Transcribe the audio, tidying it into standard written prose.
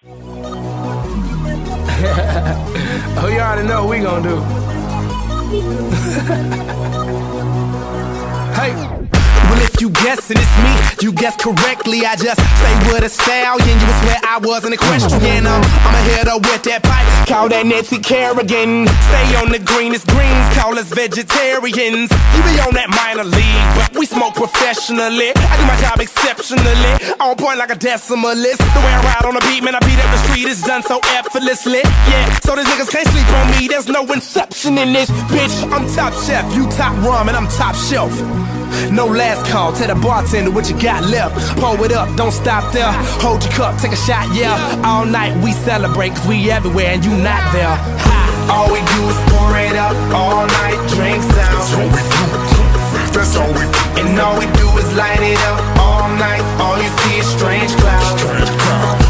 Oh, you already know what we gonna do. Hey. Well, if you guessing it's me, you guessed correctly. I just stay with a stallion. You would swear I wasn't equestrian. I'm a hitter with that pipe, call that Nancy Kerrigan. Stay on the greenest greens, call us vegetarians. You be on that minor league, but we smoke professionally. I do my job exceptionally, on point like a decimalist. The way I ride on the beat, man, I beat up the street is done so effortlessly. Yeah, so these niggas can't sleep on me. There's no inception in this, bitch. I'm top chef, you top ramen, I'm top shelf. No last call, tell the bartender what you got left. Pour it up, don't stop there. Hold your cup, take a shot, yeah. All night we celebrate, cause we everywhere and you not there. Ha. All we do is pour it up, all night drinks out. That's all we do. That's all we do. And all we do is light it up all night. All you see is strange clouds. Strange clouds.